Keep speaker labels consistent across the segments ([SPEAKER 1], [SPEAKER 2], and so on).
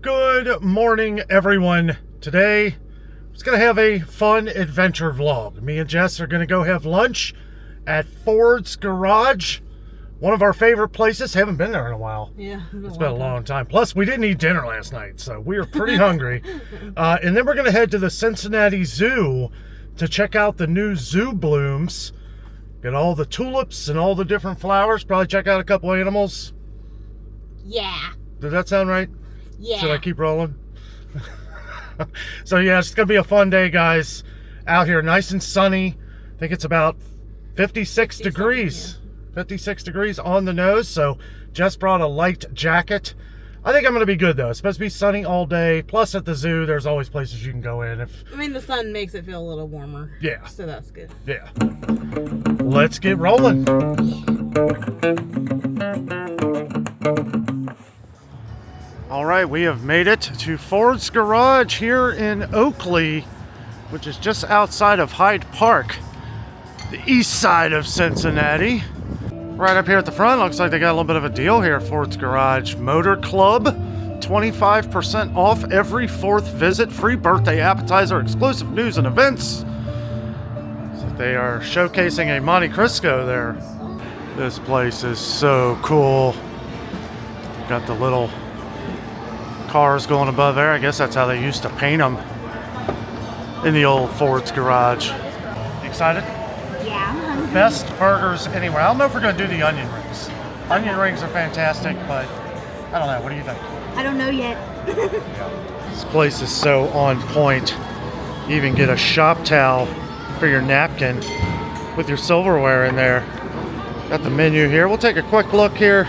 [SPEAKER 1] Good morning, everyone. Today, I'm just going to have a fun adventure vlog. Me and Jess are going to go have lunch at Ford's Garage. One of our favorite places. Haven't been there in a while.
[SPEAKER 2] Yeah.
[SPEAKER 1] It's been a long time. Plus, we didn't eat dinner last night, so we are pretty hungry. And then we're going to head to the Cincinnati Zoo to check out the new zoo blooms. Get all the tulips and all the different flowers. Probably check out a couple animals.
[SPEAKER 2] Yeah.
[SPEAKER 1] Does that sound right?
[SPEAKER 2] Yeah.
[SPEAKER 1] Should I keep rolling? So yeah, it's gonna be a fun day, guys. Out here, nice and sunny. I think it's about 56 degrees. Yeah. 56 degrees on the nose. So Jess brought a light jacket. I think I'm gonna be good though. It's supposed to be sunny all day. Plus at the zoo, there's always places you can go in.
[SPEAKER 2] I mean, the sun makes it feel a little warmer.
[SPEAKER 1] Yeah.
[SPEAKER 2] So that's good.
[SPEAKER 1] Yeah. Let's get rolling. All right, we have made it to Ford's Garage here in Oakley, which is just outside of Hyde Park, the east side of Cincinnati. Right up here at the front, looks like they got a little bit of a deal here. Ford's Garage Motor Club, 25% off every fourth visit, free birthday appetizer, exclusive news and events. So they are showcasing a Monte Cristo there. This place is so cool. Got the little cars going above there. I guess that's how they used to paint them in the old Ford's Garage. You excited?
[SPEAKER 2] Yeah, I'm hungry.
[SPEAKER 1] Best burgers anywhere. I don't know if we're going to do the onion rings. Onion rings are fantastic, but I don't know. What do you think?
[SPEAKER 2] I don't know yet.
[SPEAKER 1] Yeah. This place is so on point. You even get a shop towel for your napkin with your silverware in there. Got the menu here. We'll take a quick look here.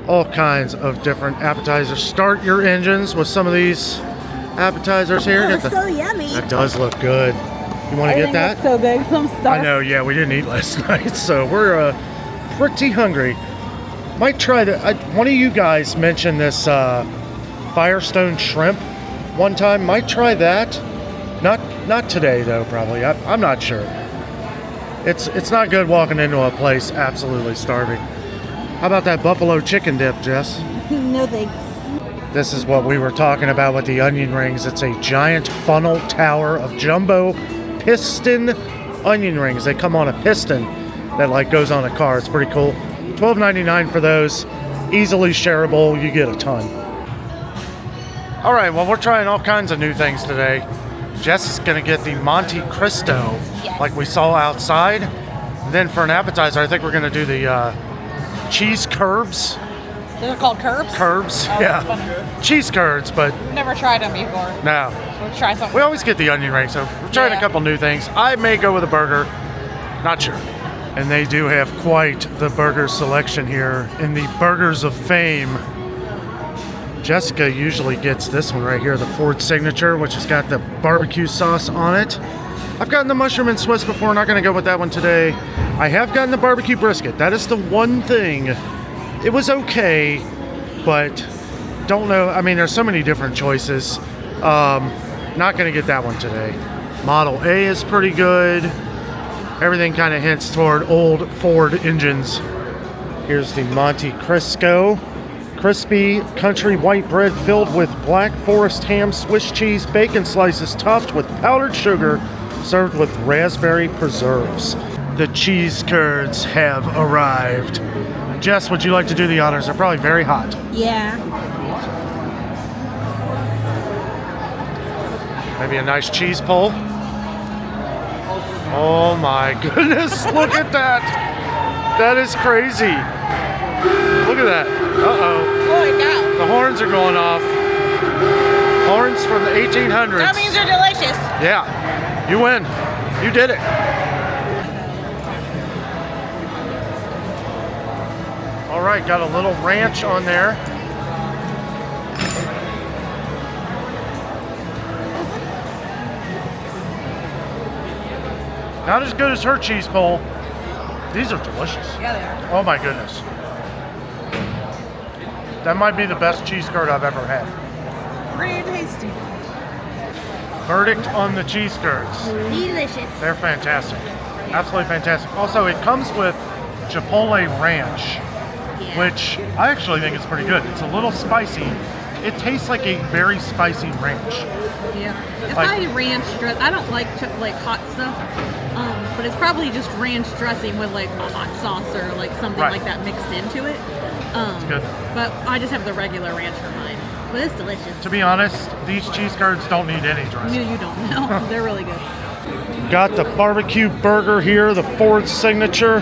[SPEAKER 1] All kinds of different appetizers. Start your engines with some of these appetizers here.
[SPEAKER 2] Oh, so yummy.
[SPEAKER 1] That does look good. You want to get that?
[SPEAKER 2] So big. I'm stuffed.
[SPEAKER 1] I know. Yeah, we didn't eat last night, so we're pretty hungry. Might try to. One of you guys mentioned this Firestone shrimp one time. Might try that. Not today though. Probably. I'm not sure. It's not good walking into a place absolutely starving. How about that buffalo chicken dip, Jess?
[SPEAKER 2] No thanks.
[SPEAKER 1] This is what we were talking about with the onion rings. It's a giant funnel tower of jumbo piston onion rings. They come on a piston that like goes on a car. It's pretty cool. $12.99 for those. Easily shareable. You get a ton. All right, well, we're trying all kinds of new things today. Jess is going to get the Monte Cristo, like we saw outside. And then for an appetizer, I think we're going to do the cheese curbs.
[SPEAKER 2] They're called curbs?
[SPEAKER 1] Curbs,
[SPEAKER 2] oh,
[SPEAKER 1] yeah. Cheese curds, but...
[SPEAKER 2] Never tried them before.
[SPEAKER 1] No.
[SPEAKER 2] We'll try something.
[SPEAKER 1] We always get the onion ring, so we're trying a couple new things. I may go with a burger. Not sure. And they do have quite the burger selection here in the Burgers of Fame. Jessica usually gets this one right here, the Ford Signature, which has got the barbecue sauce on it. I've gotten the mushroom and Swiss before, not going to go with that one today. I have gotten the barbecue brisket. That is the one thing. It was okay, but don't know. I mean, there's so many different choices. Not going to get that one today. Model A is pretty good. Everything kind of hints toward old Ford engines. Here's the Monte Cristo. Crispy country white bread filled with black forest ham, Swiss cheese, bacon slices topped with powdered sugar, served with raspberry preserves. The cheese curds have arrived. Jess, would you like to do the honors? They're probably very hot.
[SPEAKER 2] Yeah.
[SPEAKER 1] Maybe a nice cheese pull. Oh my goodness, look at that. That is crazy. Look at that. Uh-oh.
[SPEAKER 2] Holy cow.
[SPEAKER 1] The horns are going off. Horns from the 1800s.
[SPEAKER 2] That means they're delicious.
[SPEAKER 1] Yeah. You win. You did it. All right, got a little ranch on there. Not as good as her cheese bowl. These are delicious.
[SPEAKER 2] Yeah, they are.
[SPEAKER 1] Oh my goodness. That might be the best cheese curd I've ever had.
[SPEAKER 2] Pretty tasty.
[SPEAKER 1] Verdict on the cheese curds.
[SPEAKER 2] Delicious.
[SPEAKER 1] They're fantastic. Absolutely fantastic. Also, it comes with Chipotle Ranch.
[SPEAKER 2] Yeah.
[SPEAKER 1] which I actually think is pretty good. It's a little spicy. It tastes like a very spicy ranch.
[SPEAKER 2] Yeah. It's
[SPEAKER 1] Like-
[SPEAKER 2] probably ranch dress. I don't like hot stuff, but it's probably just ranch dressing with like a hot sauce or like something
[SPEAKER 1] Right.
[SPEAKER 2] like that mixed into it.
[SPEAKER 1] It's good.
[SPEAKER 2] But I just have the regular ranch for mine. But it's delicious.
[SPEAKER 1] To be honest, these cheese curds don't need any
[SPEAKER 2] No,
[SPEAKER 1] dressing.
[SPEAKER 2] you don't. No, they're really good.
[SPEAKER 1] Got the barbecue burger here, the Ford signature.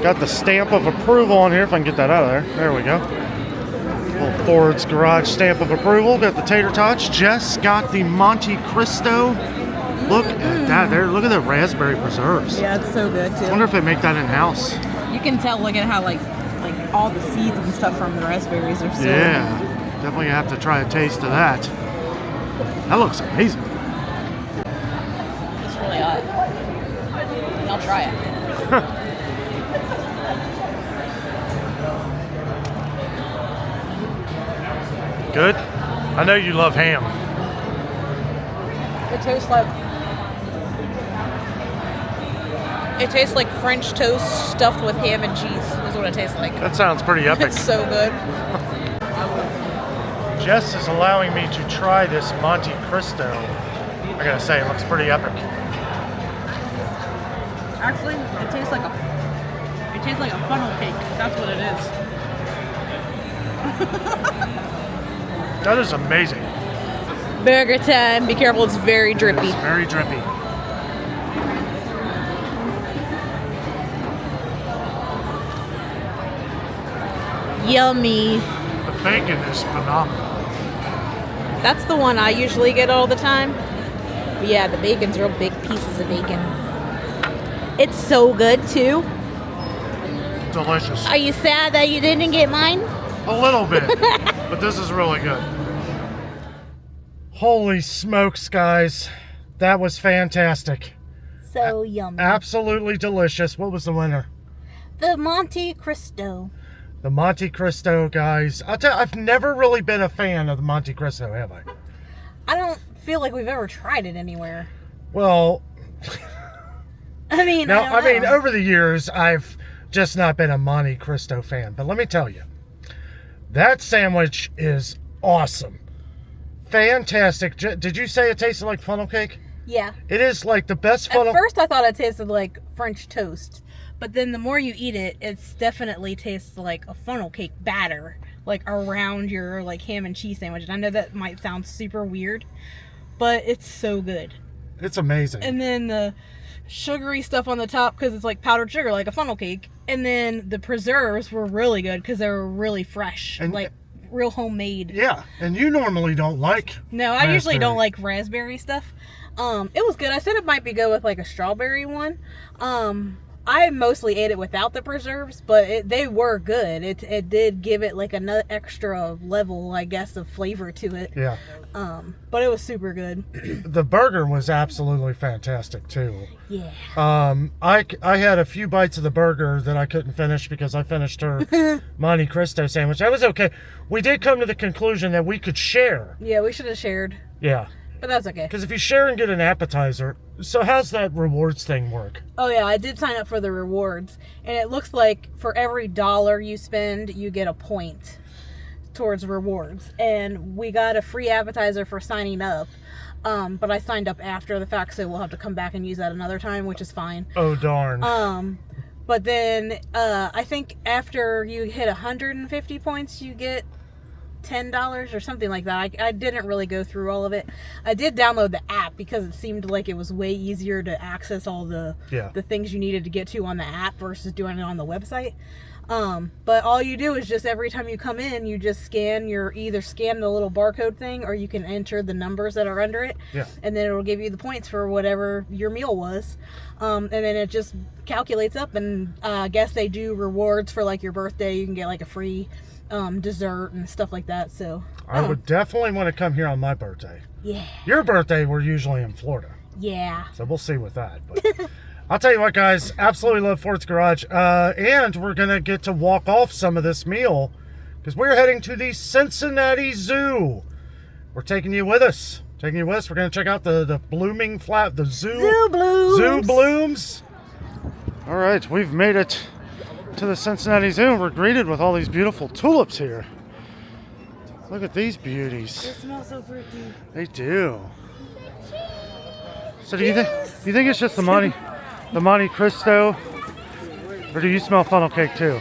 [SPEAKER 1] Got the stamp of approval on here, if I can get that out of there. There we go. Little Ford's Garage stamp of approval. Got the tater tots. Jess got the Monte Cristo. Look at that. There. Look at the raspberry preserves.
[SPEAKER 2] Yeah, it's so good
[SPEAKER 1] I
[SPEAKER 2] too.
[SPEAKER 1] wonder if they make that in-house.
[SPEAKER 2] You can tell, look at how like all the seeds and stuff from the raspberries are so.
[SPEAKER 1] Yeah. Definitely have to try a taste of that. That looks amazing.
[SPEAKER 2] It's really hot. I'll try it.
[SPEAKER 1] Good? I know you love ham.
[SPEAKER 2] It tastes like French toast stuffed with ham and cheese is what it tastes like.
[SPEAKER 1] That sounds pretty epic.
[SPEAKER 2] It's so good.
[SPEAKER 1] Jess is allowing me to try this Monte Cristo. I gotta say, it looks pretty epic.
[SPEAKER 2] Actually, it tastes like a funnel cake. That's what it is.
[SPEAKER 1] That is amazing.
[SPEAKER 2] Burger time. Be careful, it's very drippy.
[SPEAKER 1] It's very drippy.
[SPEAKER 2] Yummy.
[SPEAKER 1] The bacon is phenomenal.
[SPEAKER 2] That's the one I usually get all the time. But yeah, the bacon's real big pieces of bacon. It's so good too.
[SPEAKER 1] Delicious.
[SPEAKER 2] Are you sad that you didn't get mine?
[SPEAKER 1] A little bit, but this is really good. Holy smokes, guys. That was fantastic.
[SPEAKER 3] So yummy.
[SPEAKER 1] Absolutely delicious. What was the winner?
[SPEAKER 3] The Monte Cristo.
[SPEAKER 1] The Monte Cristo, guys. I'll tell you, I've never really been a fan of the Monte Cristo, have I?
[SPEAKER 3] I don't feel like we've ever tried it anywhere.
[SPEAKER 1] Well,
[SPEAKER 3] I mean,
[SPEAKER 1] now,
[SPEAKER 3] I don't know.
[SPEAKER 1] over the years, I've just not been a Monte Cristo fan. But let me tell you, that sandwich is awesome. Fantastic. Did you say it tasted like funnel cake?
[SPEAKER 3] Yeah.
[SPEAKER 1] It is like the best funnel.
[SPEAKER 3] At first, I thought it tasted like French toast, but then the more you eat it, it's definitely tastes like a funnel cake batter, like around your like ham and cheese sandwich. And I know that might sound super weird, but it's so good.
[SPEAKER 1] It's amazing.
[SPEAKER 3] And then the sugary stuff on the top because it's like powdered sugar, like a funnel cake. And then the preserves were really good because they were really fresh,
[SPEAKER 1] And-
[SPEAKER 3] like real homemade.
[SPEAKER 1] Yeah, and you normally don't like.
[SPEAKER 3] No, I usually
[SPEAKER 1] raspberry.
[SPEAKER 3] don't like raspberry stuff. It was good. I said it might be good with like a strawberry one. I mostly ate it without the preserves, but they were good. It did give it like another extra level, I guess, of flavor to it.
[SPEAKER 1] Yeah.
[SPEAKER 3] But it was super good.
[SPEAKER 1] The burger was absolutely fantastic too.
[SPEAKER 3] Yeah.
[SPEAKER 1] I had a few bites of the burger that I couldn't finish because I finished her Monte Cristo sandwich. That was okay. We did come to the conclusion that we could share.
[SPEAKER 3] Yeah, we should have shared,
[SPEAKER 1] Yeah.
[SPEAKER 3] but that's okay.
[SPEAKER 1] Because if you share and get an appetizer, so how's that rewards thing work?
[SPEAKER 3] Oh yeah, I did sign up for the rewards, and it looks like for every $1 you spend, you get a point towards rewards. And we got a free appetizer for signing up, but I signed up after the fact, so we'll have to come back and use that another time, which is fine.
[SPEAKER 1] Oh, darn.
[SPEAKER 3] But then I think after you hit 150 points, you get $10 or something like that. I didn't really go through all of it. I did download the app because it seemed like it was way easier to access all the things you needed to get to on the app versus doing it on the website. But all you do is just every time you come in, you just either scan the little barcode thing, or you can enter the numbers that are under it.
[SPEAKER 1] Yeah.
[SPEAKER 3] And then it'll give you the points for whatever your meal was. And then it just calculates up, and I guess they do rewards for like your birthday. You can get like a free dessert and stuff like that. So
[SPEAKER 1] I would definitely want to come here on my birthday.
[SPEAKER 3] yeah.
[SPEAKER 1] Your birthday, we're usually in Florida.
[SPEAKER 3] Yeah.
[SPEAKER 1] So we'll see with that. But I'll tell you what, guys, absolutely love Ford's Garage. And we're going to get to walk off some of this meal because we're heading to the Cincinnati Zoo. We're taking you with us. We're going to check out the blooming the zoo.
[SPEAKER 3] Zoo blooms.
[SPEAKER 1] Zoo blooms. All right, we've made it to the Cincinnati Zoo and we're greeted with all these beautiful tulips here. Look at these beauties.
[SPEAKER 3] They smell so pretty.
[SPEAKER 1] They do. So do you think it's just the Monte Cristo, or do you smell funnel cake too?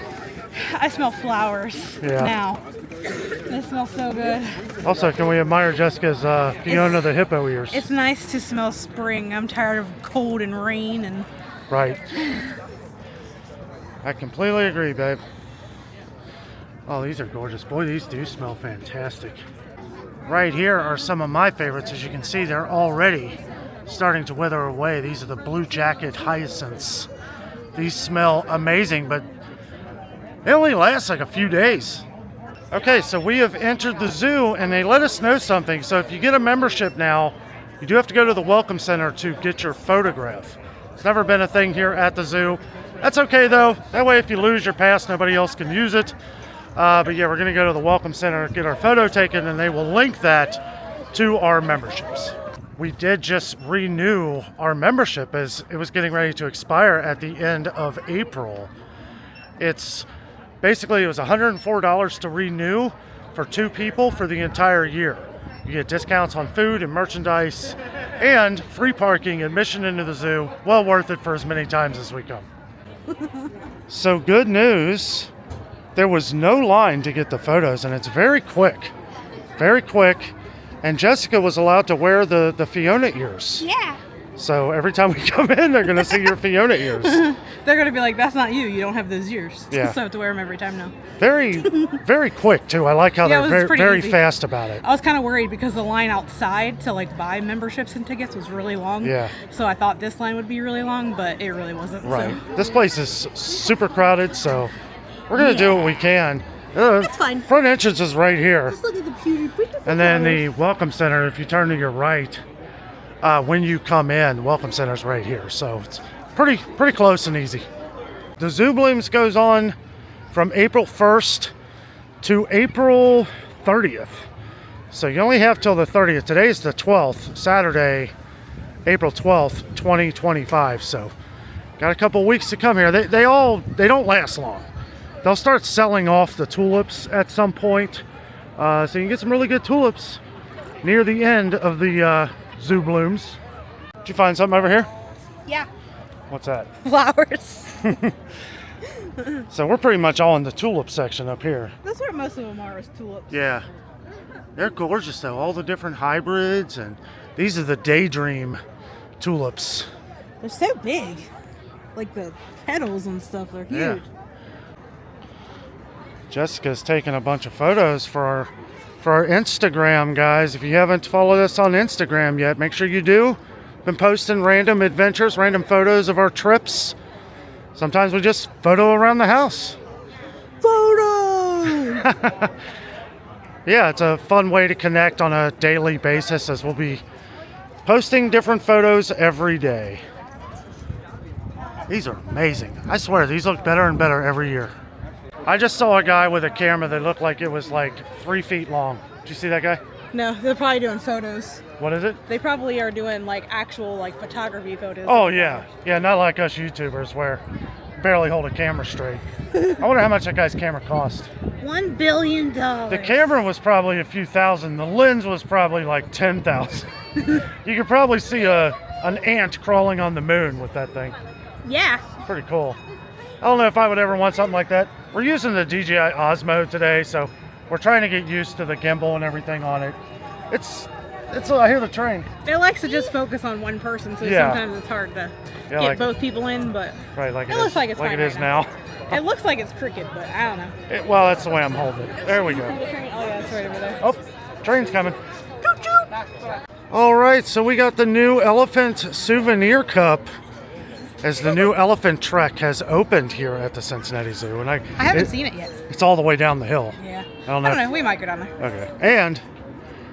[SPEAKER 3] I smell flowers now. They smell so good.
[SPEAKER 1] Also, can we admire Jessica's Fiona the hippo ears?
[SPEAKER 3] It's nice to smell spring. I'm tired of cold and rain and.
[SPEAKER 1] Right. I completely agree, babe. Oh, these are gorgeous. Boy, these do smell fantastic. Right here are some of my favorites. As you can see, they're already starting to wither away. These are the blue jacket hyacinths. These smell amazing, but they only last like a few days. Okay, so we have entered the zoo and they let us know something. So if you get a membership now, you do have to go to the Welcome Center to get your photograph. It's never been a thing here at the zoo. That's okay though. That way if you lose your pass, nobody else can use it. But yeah, we're going to go to the Welcome Center, get our photo taken, and they will link that to our memberships. We did just renew our membership as it was getting ready to expire at the end of April. It was $104 to renew for 2 people for the entire year. You get discounts on food and merchandise and free parking, admission into the zoo. Well worth it for as many times as we come. So good news. There was no line to get the photos, and it's very quick. Very quick. And Jessica was allowed to wear the Fiona ears.
[SPEAKER 3] Yeah.
[SPEAKER 1] So every time we come in, they're going to see your Fiona ears.
[SPEAKER 3] They're going to be like, that's not you. You don't have those ears.
[SPEAKER 1] Yeah.
[SPEAKER 3] So I have to wear them every time now.
[SPEAKER 1] Very, very quick, too. I like how they're very
[SPEAKER 3] easy.
[SPEAKER 1] fast about it.
[SPEAKER 3] I was kind of worried because the line outside to like buy memberships and tickets was really long.
[SPEAKER 1] Yeah.
[SPEAKER 3] So I thought this line would be really long, but it really wasn't.
[SPEAKER 1] Right.
[SPEAKER 3] So.
[SPEAKER 1] This place is super crowded, so we're going to do what we can.
[SPEAKER 3] It's fine.
[SPEAKER 1] Front entrance is right here.
[SPEAKER 3] Just look at the beautiful
[SPEAKER 1] And then the Welcome Center, if you turn to your right, when you come in, Welcome Center's right here. So it's pretty close and easy. The Zoo Blooms goes on from April 1st to April 30th. So you only have till the 30th. Today's the 12th, Saturday, April 12th, 2025. So got a couple weeks to come here. They don't last long. They'll start selling off the tulips at some point. So you can get some really good tulips near the end of the Zoo Blooms. Did you find something over here?
[SPEAKER 3] Yeah.
[SPEAKER 1] What's that?
[SPEAKER 3] Flowers.
[SPEAKER 1] So we're pretty much all in the tulip section up here.
[SPEAKER 3] That's where most of them are, is tulips.
[SPEAKER 1] Yeah. They're gorgeous though. All the different hybrids, and these are the Daydream tulips.
[SPEAKER 3] They're so big. Like the petals and stuff, they're huge.
[SPEAKER 1] Yeah. Jessica's taking a bunch of photos for our Instagram, guys. If you haven't followed us on Instagram yet, make sure you do. Been posting random adventures, random photos of our trips. Sometimes we just photo around the house.
[SPEAKER 3] Photo!
[SPEAKER 1] Yeah, it's a fun way to connect on a daily basis, as we'll be posting different photos every day. These are amazing. I swear, these look better and better every year. I just saw a guy with a camera that looked like it was like 3 feet long. Did you see that guy?
[SPEAKER 3] No, they're probably doing photos.
[SPEAKER 1] What is it?
[SPEAKER 3] They probably are doing like actual like photography photos.
[SPEAKER 1] Oh yeah. Yeah, not like us YouTubers where barely hold a camera straight. I wonder how much that guy's camera cost.
[SPEAKER 3] $1 billion.
[SPEAKER 1] The camera was probably a few thousand. The lens was probably like 10,000. You could probably see an ant crawling on the moon with that thing.
[SPEAKER 3] Yeah.
[SPEAKER 1] Pretty cool. I don't know if I would ever want something like that. We're using the DJI Osmo today, so we're trying to get used to the gimbal and everything on it. It's. I hear the train.
[SPEAKER 3] It likes to just focus on one person, so
[SPEAKER 1] Yeah.
[SPEAKER 3] sometimes it's hard to
[SPEAKER 1] Yeah,
[SPEAKER 3] get
[SPEAKER 1] like-
[SPEAKER 3] both people in. But
[SPEAKER 1] Right, like
[SPEAKER 3] it looks like it's
[SPEAKER 1] like
[SPEAKER 3] fine
[SPEAKER 1] it is
[SPEAKER 3] right
[SPEAKER 1] now.
[SPEAKER 3] it looks like it's crooked, but I don't know.
[SPEAKER 1] Well, that's the way I'm holding it. There we go.
[SPEAKER 3] The train, oh yeah, it's right over there.
[SPEAKER 1] Oh, train's coming. All right, so we got the new elephant souvenir cup as the new elephant trek has opened here at the Cincinnati Zoo, and I
[SPEAKER 3] haven't seen it yet.
[SPEAKER 1] It's all the way down the hill.
[SPEAKER 3] Yeah.
[SPEAKER 1] I don't know.
[SPEAKER 3] We might go down there.
[SPEAKER 1] Okay, and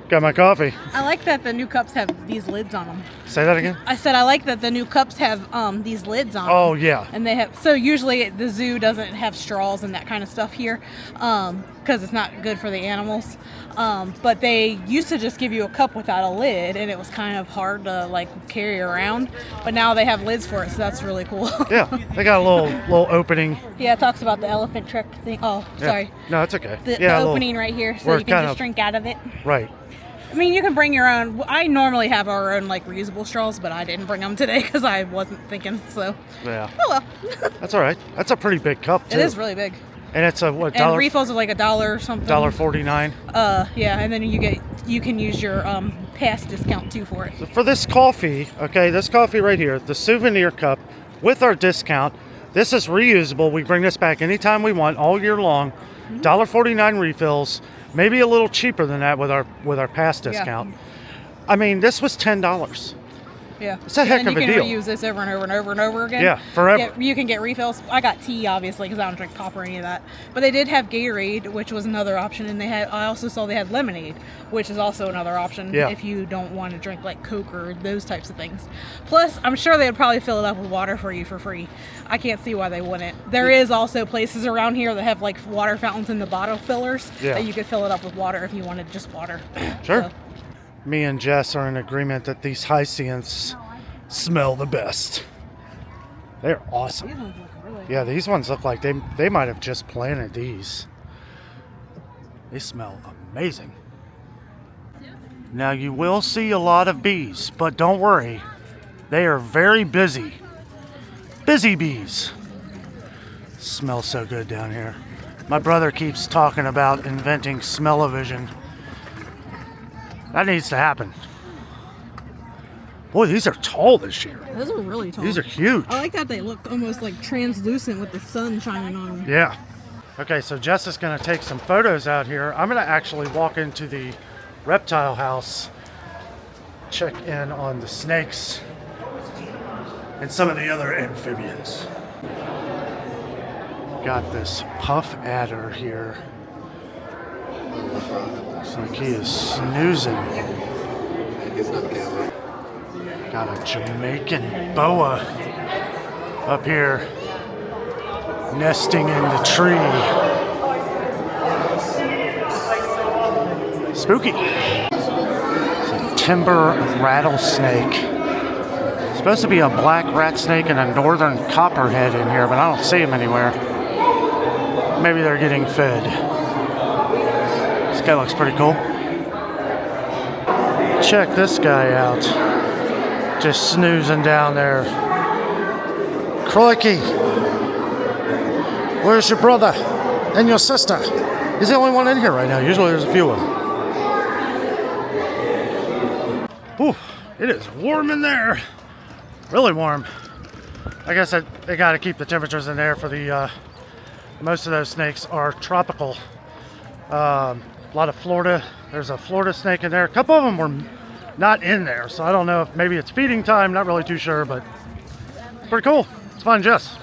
[SPEAKER 1] got my coffee.
[SPEAKER 3] I like that the new cups have these lids on them.
[SPEAKER 1] Say that again.
[SPEAKER 3] I said I like that the new cups have these lids on
[SPEAKER 1] Oh
[SPEAKER 3] them.
[SPEAKER 1] yeah.
[SPEAKER 3] And they have, so usually the zoo doesn't have straws and that kind of stuff here. because it's not good for the animals. But they used to just give you a cup without a lid, and it was kind of hard to like carry around. But now they have lids for it, so that's really cool.
[SPEAKER 1] Yeah, they got a little opening.
[SPEAKER 3] Yeah, it talks about the elephant trick thing. Oh,
[SPEAKER 1] Yeah.
[SPEAKER 3] sorry.
[SPEAKER 1] No, it's okay.
[SPEAKER 3] The
[SPEAKER 1] yeah,
[SPEAKER 3] opening right here, so
[SPEAKER 1] where
[SPEAKER 3] you
[SPEAKER 1] it
[SPEAKER 3] can
[SPEAKER 1] kind
[SPEAKER 3] just
[SPEAKER 1] of-
[SPEAKER 3] drink out of it.
[SPEAKER 1] Right.
[SPEAKER 3] I mean, you can bring your own. I normally have our own like reusable straws, but I didn't bring them today because I wasn't thinking. So,
[SPEAKER 1] Yeah.
[SPEAKER 3] oh well.
[SPEAKER 1] That's all right. That's a pretty big cup too.
[SPEAKER 3] It is really big.
[SPEAKER 1] And it's a what
[SPEAKER 3] And
[SPEAKER 1] dollar?
[SPEAKER 3] refills are like $1 or something.
[SPEAKER 1] $1.49.
[SPEAKER 3] Yeah, and then you can use your pass discount too for it.
[SPEAKER 1] For this coffee, okay, this coffee right here, the souvenir cup with our discount. This is reusable. We bring this back anytime we want, all year long. $1.49 refills. Maybe a little cheaper than that with our pass discount. I mean, this was $10.
[SPEAKER 3] Yeah.
[SPEAKER 1] It's a heck of a deal.
[SPEAKER 3] And you can reuse this over and over and over and over again.
[SPEAKER 1] Yeah, forever.
[SPEAKER 3] You can get refills. I got tea, obviously, because I don't drink pop or any of that. But they did have Gatorade, which was another option. And I also saw they had lemonade, which is also another option
[SPEAKER 1] Yeah.
[SPEAKER 3] if you don't want to drink like Coke or those types of things. Plus, I'm sure they would probably fill it up with water for you for free. I can't see why they wouldn't. There is also places around here that have like water fountains in the bottle fillers that you could fill it up with water if you wanted just water.
[SPEAKER 1] Sure.
[SPEAKER 3] So,
[SPEAKER 1] Me and Jess are in agreement that these hyacinths smell the best. They're awesome.
[SPEAKER 3] these ones look really
[SPEAKER 1] Yeah, these ones look like they might have just planted these. They smell amazing. Now you will see a lot of bees, but don't worry. They are very busy. Busy bees. Smells so good down here. My brother keeps talking about inventing smell-o-vision. That needs to happen. Boy, these are tall this year.
[SPEAKER 3] Those are really tall.
[SPEAKER 1] These are huge.
[SPEAKER 3] I like that they look almost like translucent with the sun shining on them.
[SPEAKER 1] Yeah. Okay, so Jess is going to take some photos out here. I'm going to actually walk into the reptile house, check in on the snakes and some of the other amphibians. Got this puff adder here. Looks like he is snoozing. Got a Jamaican boa up here, nesting in the tree. Spooky. It's a timber rattlesnake. Supposed to be a black rat snake and a northern copperhead in here, but I don't see them anywhere. Maybe they're getting fed. This guy looks pretty cool. Check this guy out. Just snoozing down there. Crikey. Where's your brother and your sister? He's the only one in here right now. Usually there's a few of them. Ooh, it is warm in there. Really warm. I guess they got to keep the temperatures in there for the, most of those snakes are tropical. A lot of Florida. There's a Florida snake in there. A couple of them were not in there, so I don't know if maybe it's feeding time. Not really too sure, but it's pretty cool. It's fun, Jess.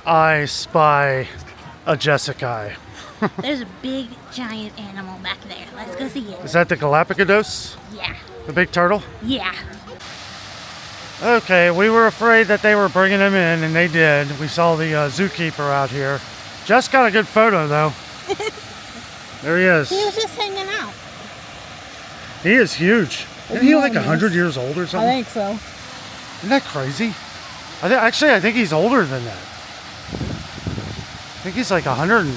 [SPEAKER 1] I spy a Jessica.
[SPEAKER 2] There's a big, giant animal back there. Let's go see it.
[SPEAKER 1] Is that the Galapagos?
[SPEAKER 2] Yeah.
[SPEAKER 1] The big turtle?
[SPEAKER 2] Yeah.
[SPEAKER 1] Okay, we were afraid that they were bringing him in, and they did. We saw the zookeeper out here. Jess got a good photo, though. There he is.
[SPEAKER 2] He was just hanging out.
[SPEAKER 1] He is huge. Isn't he like 100 years old or
[SPEAKER 3] I
[SPEAKER 1] something?
[SPEAKER 3] think so.
[SPEAKER 1] Isn't that crazy? Actually, I think he's older than that. I think he's like 100 and,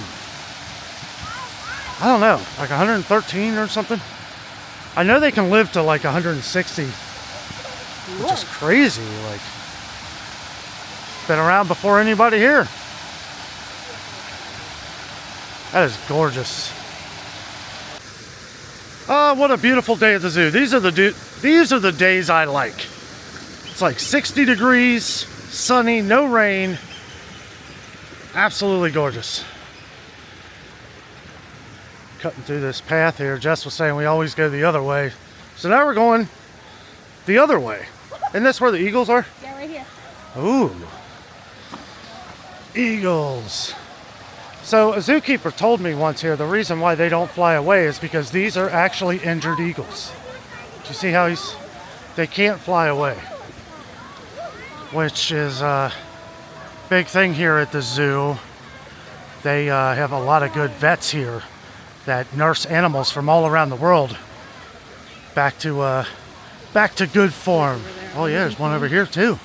[SPEAKER 1] I don't know, like 113 or something. I know they can live to like 160, which is crazy. Like, been around before anybody here. That is gorgeous. Oh, what a beautiful day at the zoo. These are the days I like. It's like 60 degrees, sunny, no rain. Absolutely gorgeous. Cutting through this path here. Jess was saying we always go the other way. So now we're going the other way. Isn't this where the eagles are?
[SPEAKER 2] Yeah, right here.
[SPEAKER 1] Ooh. Eagles. So a zookeeper told me once here the reason why they don't fly away is because these are actually injured eagles. Do you see how they can't fly away? Which is a big thing here at the zoo. They have a lot of good vets here that nurse animals from all around the world back to good form. Oh yeah, there's one over here too.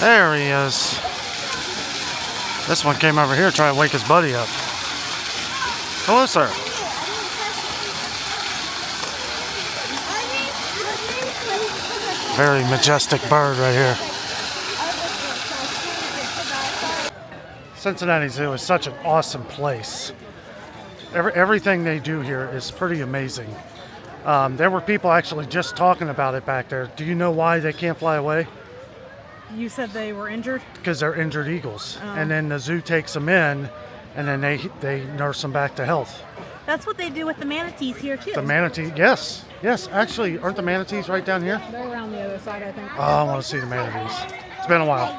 [SPEAKER 1] There he is. This one came over here trying to wake his buddy up. Hello, sir. Very majestic bird right here. Cincinnati Zoo is such an awesome place. Everything they do here is pretty amazing. There were people actually just talking about it back there. Do you know why they can't fly away?
[SPEAKER 3] You said they were injured?
[SPEAKER 1] Because they're injured eagles.
[SPEAKER 3] Oh.
[SPEAKER 1] And then the zoo takes them in, and then they nurse them back to health.
[SPEAKER 3] That's what they do with the manatees here, too.
[SPEAKER 1] The manatee, yes. Yes, actually, aren't the manatees right down here?
[SPEAKER 3] They're around the other side, I think.
[SPEAKER 1] Oh, I want to see the manatees. It's been a while.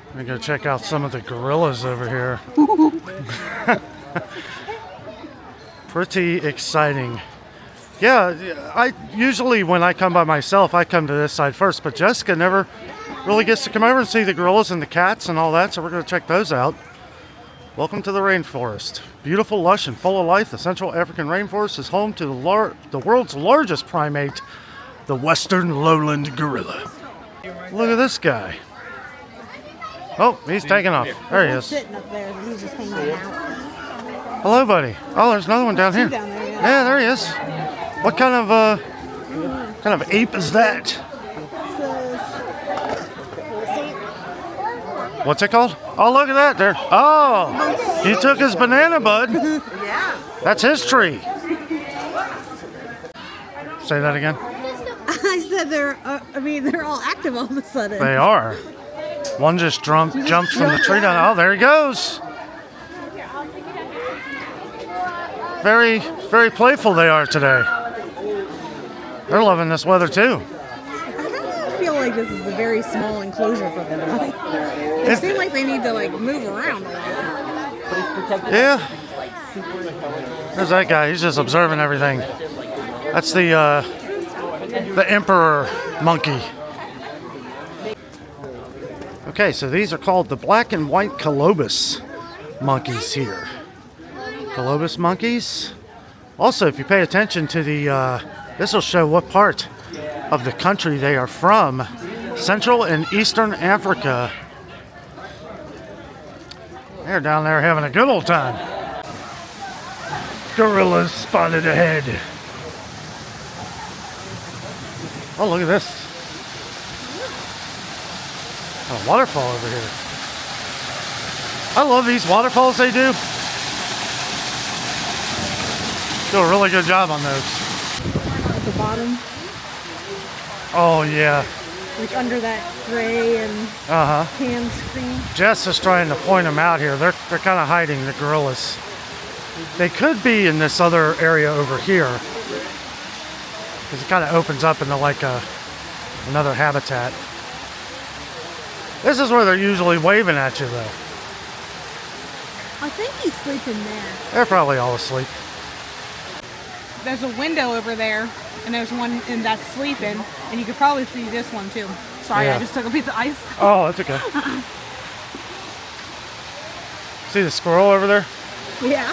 [SPEAKER 1] Let me go check out some of the gorillas over here. Pretty exciting. Yeah, I usually when I come by myself, I come to this side first, but Jessica never really gets to come over and see the gorillas and the cats and all that, so we're going to check those out. Welcome to the rainforest. Beautiful, lush, and full of life, the Central African rainforest is home to the world's largest primate, the western lowland gorilla. Look at this guy. Oh, he's taking off. There he is.
[SPEAKER 3] Sitting up there, he's just hanging out.
[SPEAKER 1] Hello, buddy. Oh, there's another one down here.
[SPEAKER 3] Down there,
[SPEAKER 1] Yeah, there he is. What kind of ape is that? What's it called? Oh, look at that there. Oh, he took his banana bud.
[SPEAKER 3] Yeah.
[SPEAKER 1] That's his tree. Say that again.
[SPEAKER 3] I said they're all active all of a sudden.
[SPEAKER 1] They are. One just jumped from the tree down. Oh, there he goes. Very, very playful they are today. They're loving this weather too.
[SPEAKER 3] I feel like this is a very small enclosure for them. They seem like they need to move around a lot.
[SPEAKER 1] Yeah. There's that guy. He's just observing everything. That's the emperor monkey. Okay, so these are called the black and white colobus monkeys here. Colobus monkeys. Also, if you pay attention to this will show what part of the country they are from. Central and Eastern Africa. They're down there having a good old time. Gorillas spotted ahead. Oh, look at this. A waterfall over here. I love these waterfalls they do. Do a really good job on those.
[SPEAKER 3] At the bottom,
[SPEAKER 1] Oh yeah.
[SPEAKER 3] like under that gray and tan screen.
[SPEAKER 1] Jess is trying to point them out here. They're kind of hiding, the gorillas. They could be in this other area over here, because it kind of opens up into another habitat. This is where they're usually waving at you, though.
[SPEAKER 3] I think he's sleeping there.
[SPEAKER 1] They're probably all asleep.
[SPEAKER 3] There's a window over there, and there's one that's sleeping, and you could probably see this one too. Sorry,
[SPEAKER 1] Yeah.
[SPEAKER 3] I just took a piece of ice.
[SPEAKER 1] Oh, that's okay. See the squirrel over there?
[SPEAKER 3] Yeah.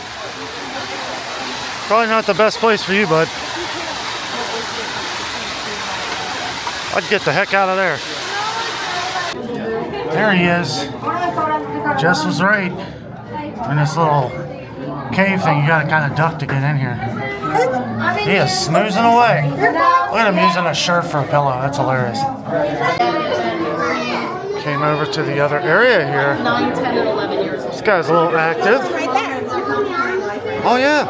[SPEAKER 1] Probably not the best place for you, bud. I'd get the heck out of there. There he is. Jess was right. In this little cave thing, you gotta kind of duck to get in here. He is snoozing away. Look at him using a shirt for a pillow. That's hilarious. Came over to the other area here.
[SPEAKER 2] 9, 10, and 11 years old.
[SPEAKER 1] This guy's a little active.
[SPEAKER 3] Right there.
[SPEAKER 1] Oh yeah.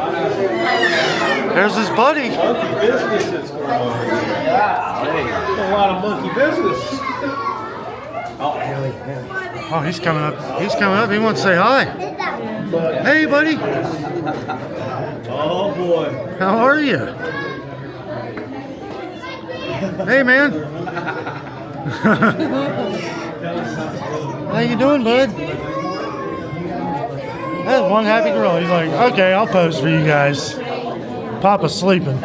[SPEAKER 1] There's his buddy.
[SPEAKER 4] Businesses. A lot of monkey business.
[SPEAKER 1] Oh, he's coming up. He's coming up. He wants to say hi. Hey, buddy.
[SPEAKER 4] Oh boy.
[SPEAKER 1] How are you? Hey, man. How you doing, bud? That's one happy girl. He's like, okay, I'll pose for you guys. Papa's sleeping.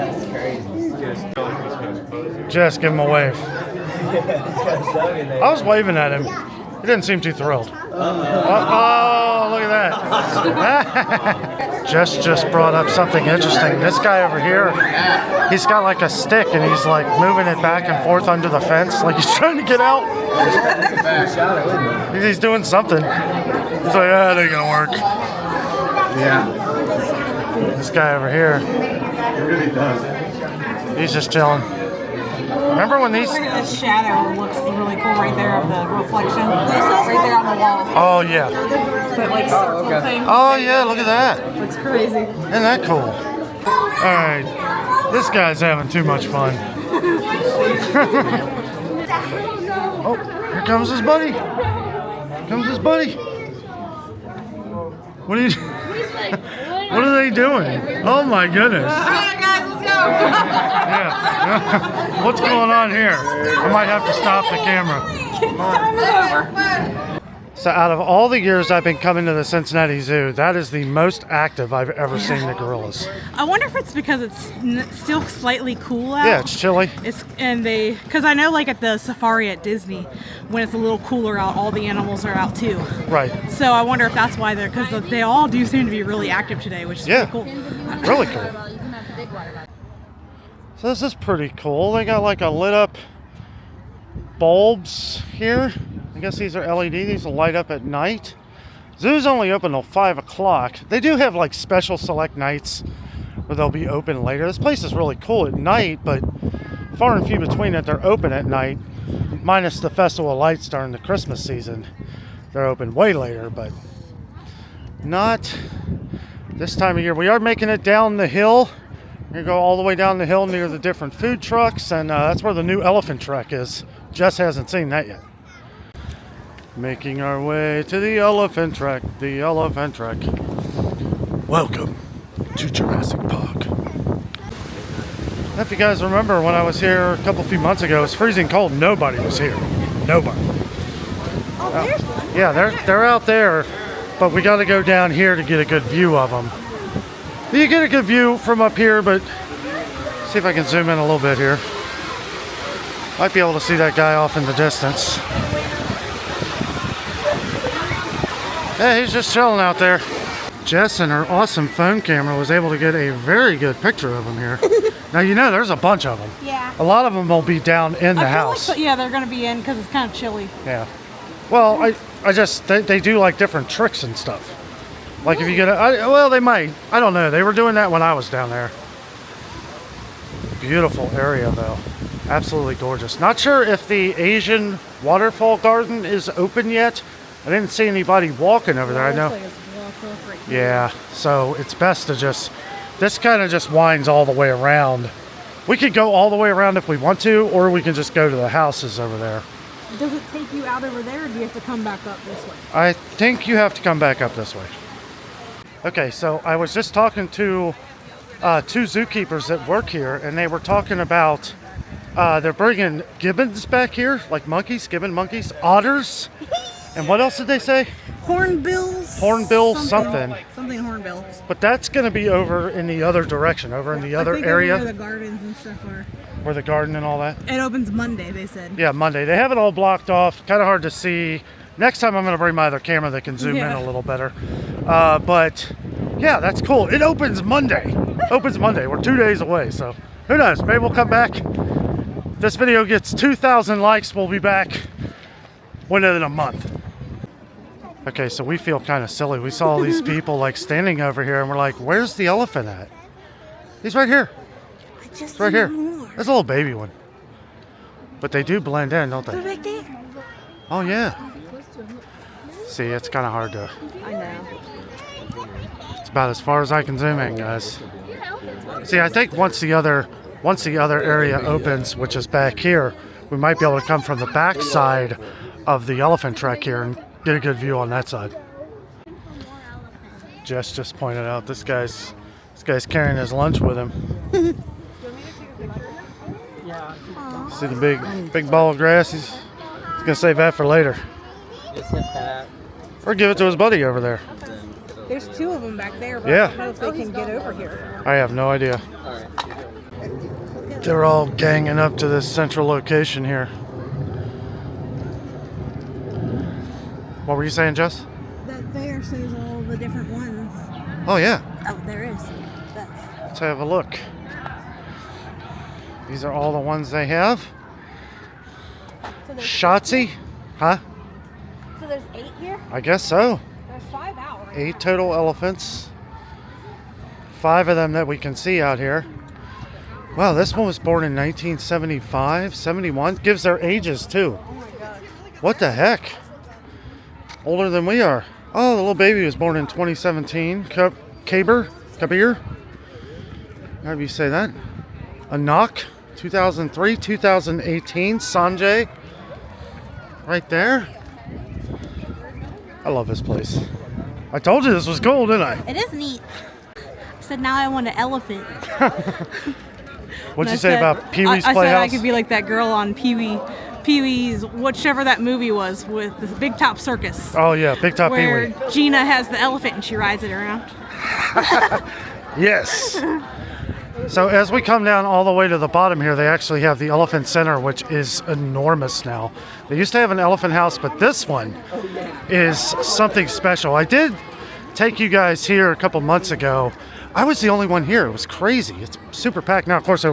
[SPEAKER 1] Jess, give him a wave. I was waving at him. He didn't seem too thrilled. Oh, look at that. Jess just brought up something interesting. This guy over here, he's got like a stick and he's like moving it back and forth under the fence like he's trying to get out. He's doing something. He's like, yeah, it ain't gonna work.
[SPEAKER 4] Yeah.
[SPEAKER 1] This guy over here,
[SPEAKER 4] It really does.
[SPEAKER 1] he's just chilling. Remember when these...
[SPEAKER 3] Look at the shadow. Looks really cool right there of the reflection. Right there on the wall.
[SPEAKER 1] Oh, yeah.
[SPEAKER 3] That like circle thing.
[SPEAKER 1] Oh, yeah, look at that.
[SPEAKER 3] Looks crazy.
[SPEAKER 1] Isn't that cool? All right. This guy's having too much fun. Oh, here comes his buddy. Here comes his buddy. What are you... What are they doing? Oh, my goodness.
[SPEAKER 3] Alright guys, let's go.
[SPEAKER 1] Yeah. What's going on here? I might have to stop the camera.
[SPEAKER 3] Time is over.
[SPEAKER 1] So out of all the years I've been coming to the Cincinnati Zoo, that is the most active I've ever seen the gorillas.
[SPEAKER 3] I wonder if it's because it's still slightly cool out.
[SPEAKER 1] Yeah, it's chilly.
[SPEAKER 3] Because I know like at the safari at Disney, when it's a little cooler out, all the animals are out too.
[SPEAKER 1] Right.
[SPEAKER 3] So I wonder if that's why because they all do seem to be really active today, which is
[SPEAKER 1] Yeah.
[SPEAKER 3] pretty cool.
[SPEAKER 1] Really cool. So this is pretty cool. They got like a lit up bulbs here. I guess these are LED. These will light up at night. Zoo's only open till 5 o'clock. They do have like special select nights where they'll be open later. This place is really cool at night, but far and few between that they're open at night, minus the Festival of Lights during the Christmas season. They're open way later, but not this time of year. We are making it down the hill. We're gonna go all the way down the hill near the different food trucks, and that's where the new elephant track is. Jess hasn't seen that yet. Making our way to the elephant track, the elephant track. Welcome to Jurassic Park. If you guys remember when I was here a few months ago, it was freezing cold. Nobody was here. Nobody.
[SPEAKER 3] Oh, there's one.
[SPEAKER 1] Yeah, they're out there, but we got to go down here to get a good view of them. You get a good view from up here, but see if I can zoom in a little bit here. Might be able to see that guy off in the distance. Yeah, he's just chilling out there. Jess and her awesome phone camera was able to get a very good picture of him here. Now, you know, there's a bunch of them.
[SPEAKER 3] Yeah.
[SPEAKER 1] A lot of them will be down in the house.
[SPEAKER 3] Like yeah, they're going to be in because it's kind of chilly.
[SPEAKER 1] Yeah. Well, they do like different tricks and stuff. Like if you get well, they might. I don't know. They were doing that when I was down there. Beautiful area though. Absolutely gorgeous. Not sure if the Asian waterfall garden is open yet. I didn't see anybody walking over there. I know. Yeah, so it's best to this kind of just winds all the way around. We could go all the way around if we want to, or we can just go to the houses over there.
[SPEAKER 3] Does it take you out over there, or do you have to come back up this way?
[SPEAKER 1] I think you have to come back up this way. Okay, so I was just talking to two zookeepers that work here, and they were talking about they're bringing gibbons back here, like monkeys, gibbon monkeys, otters, and what else did they say?
[SPEAKER 3] Hornbills.
[SPEAKER 1] Hornbill something.
[SPEAKER 3] Something hornbills.
[SPEAKER 1] But that's going to be over in the other direction, over in the other area.
[SPEAKER 3] Where the gardens and stuff are.
[SPEAKER 1] Where the garden and all that.
[SPEAKER 3] It opens Monday, they said.
[SPEAKER 1] Yeah, Monday. They have it all blocked off. Kind of hard to see. Next time I'm going to bring my other camera that can zoom in a little better. But yeah, that's cool. It opens Monday. We're 2 days away, so who knows? Maybe we'll come back. If this video gets 2,000 likes, we'll be back within a month. Okay, so we feel kind of silly. We saw all these people like standing over here, and we're like, "Where's the elephant at?" He's right here. It's right here. There's a little baby one. But they do blend in, don't they?
[SPEAKER 3] Right there.
[SPEAKER 1] Oh yeah. See, it's kind of hard to.
[SPEAKER 3] I know.
[SPEAKER 1] It's about as far as I can zoom in, guys. See, I think once the other area opens, which is back here, we might be able to come from the back side of the elephant track here and get a good view on that side. Jess just pointed out this guy's carrying his lunch with him. See the big ball of grass? He's gonna save that for later. Or give it to his buddy over there.
[SPEAKER 3] There's two of them back there, but
[SPEAKER 1] Yeah.
[SPEAKER 3] I don't know if they can get over here.
[SPEAKER 1] I have no idea. They're all ganging up to this central location here. What were you saying, Jess?
[SPEAKER 3] That there shows all the different ones.
[SPEAKER 1] Oh, yeah.
[SPEAKER 3] Oh, there is.
[SPEAKER 1] Let's have a look. These are all the ones they have.
[SPEAKER 3] So there's
[SPEAKER 1] Shotzi? Huh?
[SPEAKER 3] So there's 8 here?
[SPEAKER 1] I guess so.
[SPEAKER 3] There's 5 out right
[SPEAKER 1] 8 total elephants. 5 of them that we can see out here. Wow, this one was born in 1975, 71. Gives their ages too.
[SPEAKER 3] Oh my god.
[SPEAKER 1] What the heck? Older than we are. Oh, the little baby was born in 2017. Kabir? How do you say that? Anak, 2003, 2018. Sanjay. Right there. I love this place. I told you this was cool, didn't I?
[SPEAKER 3] It is neat. I said now I want an elephant.
[SPEAKER 1] What'd you say about Pee-wee's
[SPEAKER 3] I
[SPEAKER 1] Playhouse?
[SPEAKER 3] said I could be like that girl on Pee-wee's, whichever that movie was, with the Big Top Circus.
[SPEAKER 1] Oh yeah, Big Top
[SPEAKER 3] where
[SPEAKER 1] Pee-wee.
[SPEAKER 3] Gina has the elephant and she rides it around.
[SPEAKER 1] Yes. So as we come down all the way to the bottom here, they actually have the Elephant Center, which is enormous now. They used to have an elephant house, but this one is something special. I did take you guys here a couple months ago. I was the only one here. It was crazy. It's super packed. Now, of course, there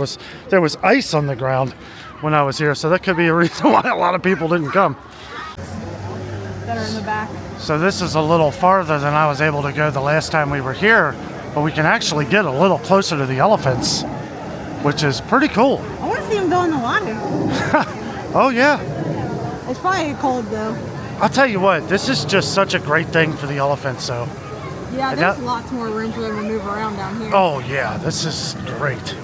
[SPEAKER 1] was ice on the ground when I was here, so that could be a reason why a lot of people didn't come.
[SPEAKER 3] That are in the back.
[SPEAKER 1] So this is a little farther than I was able to go the last time we were here, but we can actually get a little closer to the elephants, which is pretty cool.
[SPEAKER 3] I want to see them go in the water.
[SPEAKER 1] Oh yeah.
[SPEAKER 3] It's probably cold though.
[SPEAKER 1] I'll tell you what, this is just such a great thing for the elephants, so.
[SPEAKER 3] Yeah,
[SPEAKER 1] And
[SPEAKER 3] there's
[SPEAKER 1] that-
[SPEAKER 3] lots more room for them to move around down here.
[SPEAKER 1] Oh yeah, this is great.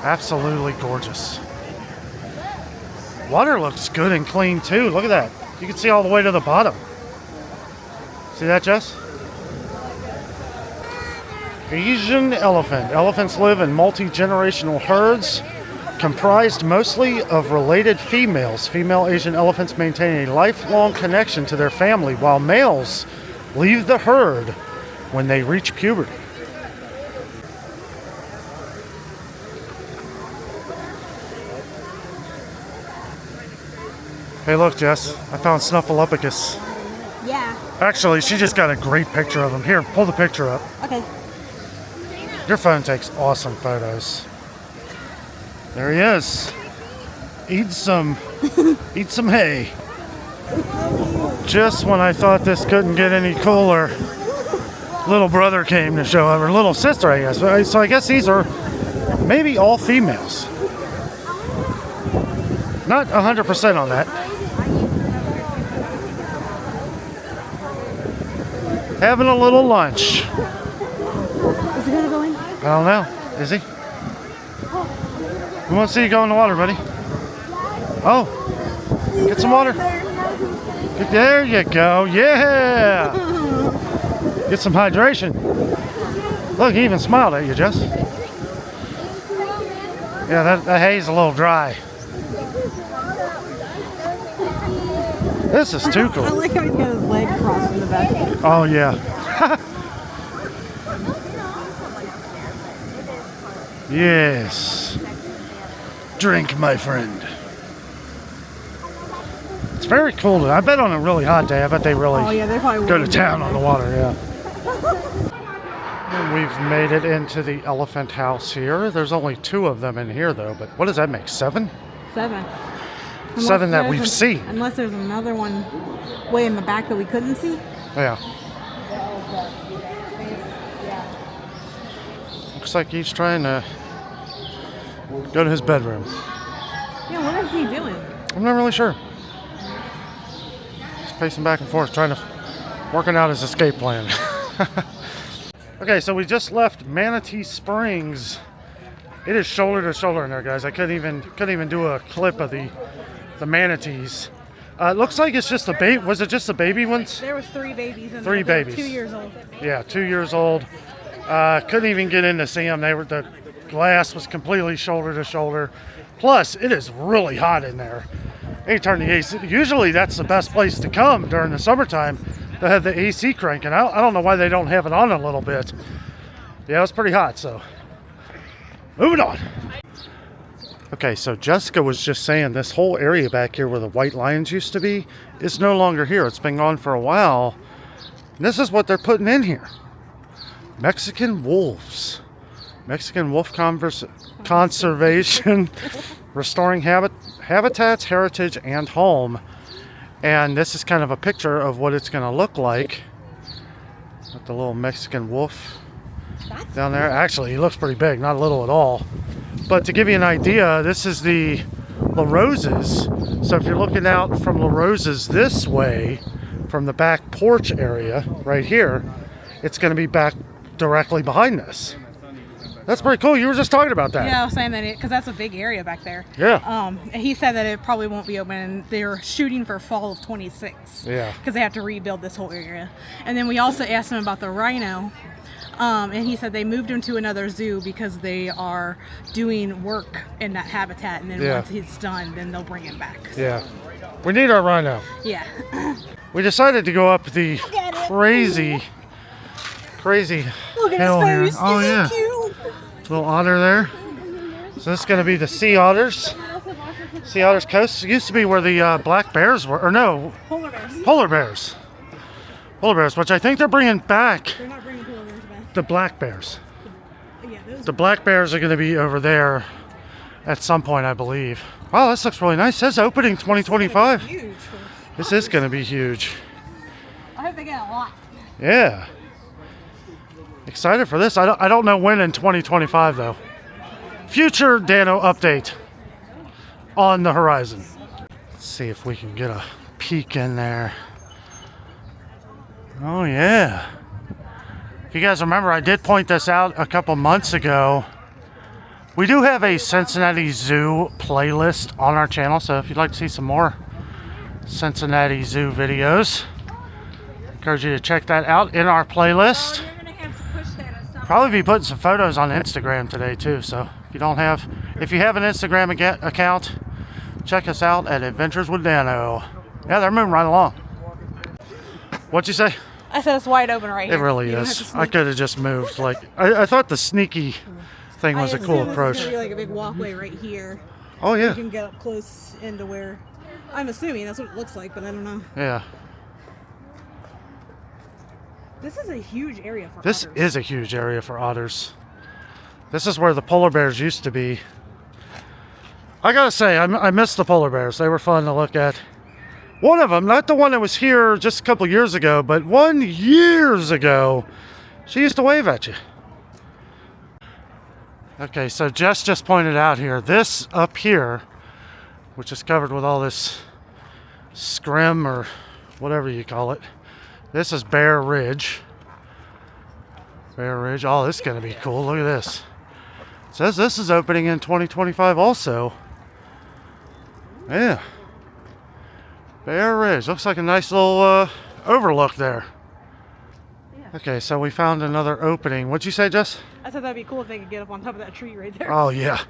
[SPEAKER 1] Absolutely gorgeous. Water looks good and clean too. Look at that. You can see all the way to the bottom. See that, Jess? Asian elephant. Elephants live in multi-generational herds comprised mostly of related females. Female Asian elephants maintain a lifelong connection to their family, while males leave the herd when they reach puberty. Hey look, Jess, I found Snuffleupagus.
[SPEAKER 3] Yeah.
[SPEAKER 1] Actually, she just got a great picture of him. Here, pull the picture up.
[SPEAKER 3] Okay.
[SPEAKER 1] Your phone takes awesome photos. There he is. Eat some hay. Just when I thought this couldn't get any cooler, little brother came to show up, or little sister, I guess. So I guess these are maybe all females. Not 100% on that. Having a little lunch.
[SPEAKER 3] Is he gonna go in?
[SPEAKER 1] I don't know. Is he? We want to see you go in the water, buddy. Oh, get some water. There you go. Yeah. Get some hydration. Look, he even smiled at you, Jess. Yeah, that hay's a little dry. This is too
[SPEAKER 3] I
[SPEAKER 1] cool.
[SPEAKER 3] like how he's got his leg crossed in the back.
[SPEAKER 1] Oh, yeah. Yes. Drink, my friend. It's very cool. I bet on a really hot day, I bet they really
[SPEAKER 3] Oh yeah, they probably
[SPEAKER 1] go to
[SPEAKER 3] will.
[SPEAKER 1] town on the water, yeah. And we've made it into the elephant house here. There's only 2 of them in here, though, but what does that make, 7?
[SPEAKER 3] 7.
[SPEAKER 1] 7 that
[SPEAKER 3] there's
[SPEAKER 1] we've seen.
[SPEAKER 3] Unless there's another one way in the back that we couldn't see.
[SPEAKER 1] Yeah. Looks like he's trying to go to his bedroom.
[SPEAKER 3] Yeah, what is he doing?
[SPEAKER 1] I'm not really sure. He's pacing back and forth, working out his escape plan. Okay, so we just left Manatee Springs. It is shoulder to shoulder in there, guys. I couldn't even do a clip of the manatees. It looks like it's just a baby. Was it just the baby ones?
[SPEAKER 3] There was 3 babies in
[SPEAKER 1] 3
[SPEAKER 3] there.
[SPEAKER 1] babies.
[SPEAKER 3] 2 years old.
[SPEAKER 1] Yeah, 2 years old. Couldn't even get in to see them. The glass was completely shoulder to shoulder. Plus, it is really hot in there. They turn the AC. Usually, that's the best place to come during the summertime. They have the AC cranking. I don't know why they don't have it on a little bit. Yeah, it was pretty hot. So, moving on. Okay, so Jessica was just saying this whole area back here where the white lions used to be is no longer here. It's been gone for a while. And this is what they're putting in here. Mexican wolves. Mexican wolf conservation. Restoring habitats, heritage, and home. And this is kind of a picture of what it's going to look like. With the little Mexican wolf down there. Actually, he looks pretty big. Not little at all. But to give you an idea, this is the La Rosa's. So if you're looking out from La Rosa's this way, from the back porch area right here, it's going to be back directly behind this. That's pretty cool. You were just talking about that.
[SPEAKER 3] Yeah, I was saying that because that's a big area back there.
[SPEAKER 1] Yeah.
[SPEAKER 3] And he said that it probably won't be open. They're shooting for fall of 26.
[SPEAKER 1] Yeah.
[SPEAKER 3] Because they have to rebuild this whole area. And then we also asked him about the rhino. And he said they moved him to another zoo because they are doing work in that habitat. And then once he's done, then they'll bring him back. So,
[SPEAKER 1] Yeah. We need our rhino.
[SPEAKER 3] yeah.
[SPEAKER 1] We decided to go up the crazy
[SPEAKER 3] Look at
[SPEAKER 1] hill
[SPEAKER 3] his
[SPEAKER 1] here.
[SPEAKER 3] face.
[SPEAKER 1] Oh,
[SPEAKER 3] Isn't
[SPEAKER 1] yeah.
[SPEAKER 3] he cute?
[SPEAKER 1] Little otter there. So this is going to be the sea otters. Sea Otters Coast. It used to be where the black bears were. Or no,
[SPEAKER 3] Polar bears.
[SPEAKER 1] polar bears. Polar bears, which I think they're bringing back
[SPEAKER 3] They're not bringing polar bears back.
[SPEAKER 1] the black bears.
[SPEAKER 3] Yeah, those
[SPEAKER 1] The black bears are going to be over there at some point, I believe. Wow, this looks really nice. It says opening 2025.
[SPEAKER 3] huge.
[SPEAKER 1] This is going to be huge.
[SPEAKER 3] I hope they get a lot.
[SPEAKER 1] Yeah. Excited for this. I don't know when in 2025 though. Future Dano update on the horizon. Let's see if we can get a peek in there. Oh yeah. If you guys remember, I did point this out a couple months ago. We do have a Cincinnati Zoo playlist on our channel, so if you'd like to see some more Cincinnati Zoo videos, encourage you to check that out in our playlist. Probably be putting some photos on Instagram today too, so if you have an Instagram account, check us out at Adventures with Dano. Yeah, they're moving right along. What'd you say?
[SPEAKER 3] I said it's wide open right
[SPEAKER 1] It
[SPEAKER 3] here.
[SPEAKER 1] really
[SPEAKER 3] You don't have
[SPEAKER 1] is.
[SPEAKER 3] to
[SPEAKER 1] I
[SPEAKER 3] sneak.
[SPEAKER 1] could have just moved. Like I thought the sneaky thing was a cool
[SPEAKER 3] There's
[SPEAKER 1] approach.
[SPEAKER 3] gonna be like a big walkway right here.
[SPEAKER 1] Oh
[SPEAKER 3] You
[SPEAKER 1] yeah,
[SPEAKER 3] can get up close into where. I'm assuming that's what it looks like, but I don't know.
[SPEAKER 1] yeah.
[SPEAKER 3] This is a huge area for
[SPEAKER 1] This
[SPEAKER 3] otters.
[SPEAKER 1] is a huge area for otters. This is where the polar bears used to be. I gotta say, I miss the polar bears. They were fun to look at. One of them, not the one that was here just a couple years ago, but 1 year ago, she used to wave at you. Okay, so Jess just pointed out here, this up here, which is covered with all this scrim or whatever you call it. This is Bear Ridge. Bear Ridge. Oh, this is going to be cool. Look at this. It says this is opening in 2025 also. Yeah. Bear Ridge. Looks like a nice little overlook there. Okay, so we found another opening. What'd you say, Jess?
[SPEAKER 3] I thought that'd be cool if they could get up on top of that tree right there.
[SPEAKER 1] Oh, yeah.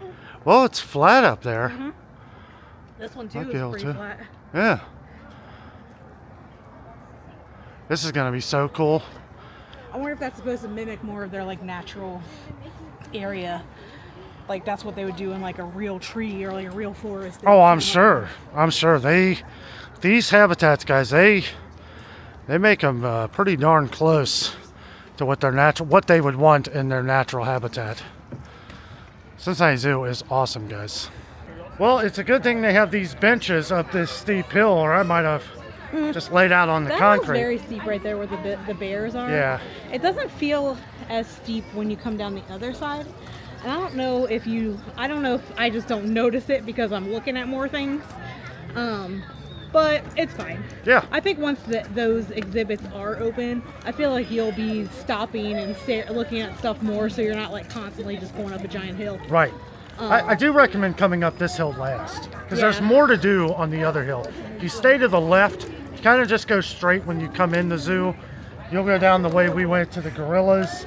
[SPEAKER 1] Well, it's flat up there.
[SPEAKER 3] This one too
[SPEAKER 1] Might
[SPEAKER 3] is
[SPEAKER 1] be able
[SPEAKER 3] pretty
[SPEAKER 1] to.
[SPEAKER 3] flat.
[SPEAKER 1] Yeah. This is going to be so cool.
[SPEAKER 3] I wonder if that's supposed to mimic more of their like natural area. Like that's what they would do in like a real tree or like a real forest. They
[SPEAKER 1] Oh,
[SPEAKER 3] would
[SPEAKER 1] I'm
[SPEAKER 3] put 'em
[SPEAKER 1] sure. I'm sure. These habitats, guys, they make them pretty darn close to what they would want in their natural habitat. Cincinnati Zoo is awesome, guys. Well, it's a good thing they have these benches up this steep hill, or I might have just laid out on the
[SPEAKER 3] That
[SPEAKER 1] concrete.
[SPEAKER 3] is very steep right there where the bears are.
[SPEAKER 1] Yeah.
[SPEAKER 3] It doesn't feel as steep when you come down the other side. And I don't know if I just don't notice it because I'm looking at more things. But it's fine.
[SPEAKER 1] Yeah.
[SPEAKER 3] I think once those exhibits are open, I feel like you'll be stopping and looking at stuff more so you're not like constantly just going up a giant hill.
[SPEAKER 1] Right. I do recommend coming up this hill last because there's
[SPEAKER 3] Yeah.
[SPEAKER 1] more to do on the other hill. If you stay to the left, you kind of just go straight when you come in the zoo. You'll go down the way we went to the gorillas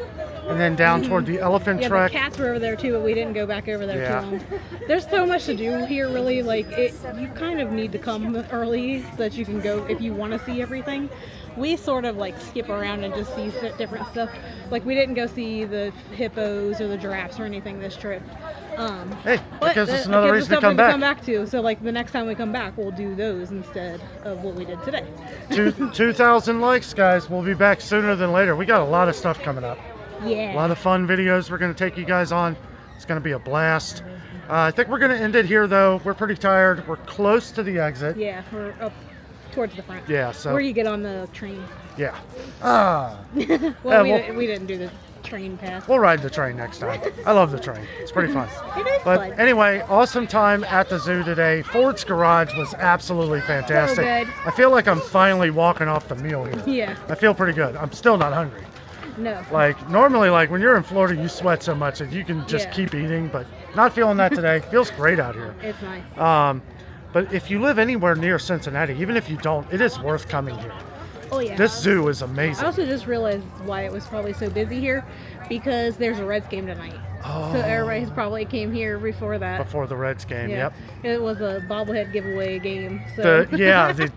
[SPEAKER 1] and then down toward the elephant
[SPEAKER 3] Yeah,
[SPEAKER 1] track.
[SPEAKER 3] the cats were over there too, but we didn't go back over there
[SPEAKER 1] Yeah.
[SPEAKER 3] too long. There's so much to do here, really. Like, you kind of need to come early so that you can go if you want to see everything. We sort of like skip around and just see different stuff. Like, we didn't go see the hippos or the giraffes or anything this trip.
[SPEAKER 1] Hey, that
[SPEAKER 3] But
[SPEAKER 1] gives us
[SPEAKER 3] that
[SPEAKER 1] another
[SPEAKER 3] gives us
[SPEAKER 1] reason to come
[SPEAKER 3] something
[SPEAKER 1] back.
[SPEAKER 3] to. So like the next time we come back, we'll do those instead of what we did today.
[SPEAKER 1] 2,000 likes, guys. We'll be back sooner than later. We got a lot of stuff coming up.
[SPEAKER 2] Yeah.
[SPEAKER 1] A lot of fun videos we're going to take you guys on. It's going to be a blast. I think we're going to end it here, though. We're pretty tired. We're close to the exit.
[SPEAKER 3] Yeah, we're up towards the front.
[SPEAKER 1] Yeah, so
[SPEAKER 3] Where you get on the train.
[SPEAKER 1] yeah.
[SPEAKER 3] Well,
[SPEAKER 1] Yeah,
[SPEAKER 3] we didn't do the train pass.
[SPEAKER 1] We'll ride the train next time. I love the train. It's pretty fun.
[SPEAKER 3] It is
[SPEAKER 1] But
[SPEAKER 3] fun.
[SPEAKER 1] anyway, awesome time at the zoo today. Ford's Garage was absolutely fantastic.
[SPEAKER 3] good.
[SPEAKER 1] I feel like I'm finally walking off the meal here.
[SPEAKER 3] Yeah.
[SPEAKER 1] I feel pretty good. I'm still not hungry.
[SPEAKER 3] No.
[SPEAKER 1] Like normally, like when you're in Florida, you sweat so much that you can just
[SPEAKER 3] Yeah.
[SPEAKER 1] keep eating, but not feeling that today. Feels great out here.
[SPEAKER 3] It's nice.
[SPEAKER 1] But if you live anywhere near Cincinnati, even if you don't, it is worth coming here.
[SPEAKER 3] Oh yeah.
[SPEAKER 1] This zoo is
[SPEAKER 3] I
[SPEAKER 1] amazing.
[SPEAKER 3] also just realized why it was probably so busy here, because there's a Reds game tonight.
[SPEAKER 1] Oh.
[SPEAKER 3] So everybody's probably came here before that.
[SPEAKER 1] Before the Reds game,
[SPEAKER 3] Yeah.
[SPEAKER 1] yep.
[SPEAKER 3] It was a bobblehead giveaway game. So
[SPEAKER 1] The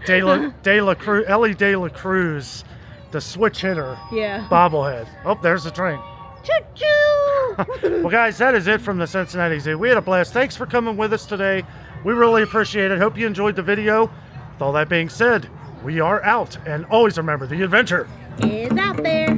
[SPEAKER 1] De La Cruz, Ellie De La Cruz, the switch hitter
[SPEAKER 3] yeah.
[SPEAKER 1] bobblehead. Oh, there's the train.
[SPEAKER 3] Choo-choo!
[SPEAKER 1] Well, guys, that is it from the Cincinnati Zoo. We had a blast. Thanks for coming with us today. We really appreciate it. Hope you enjoyed the video. With all that being said, we are out. And always remember, the adventure
[SPEAKER 2] Is out there.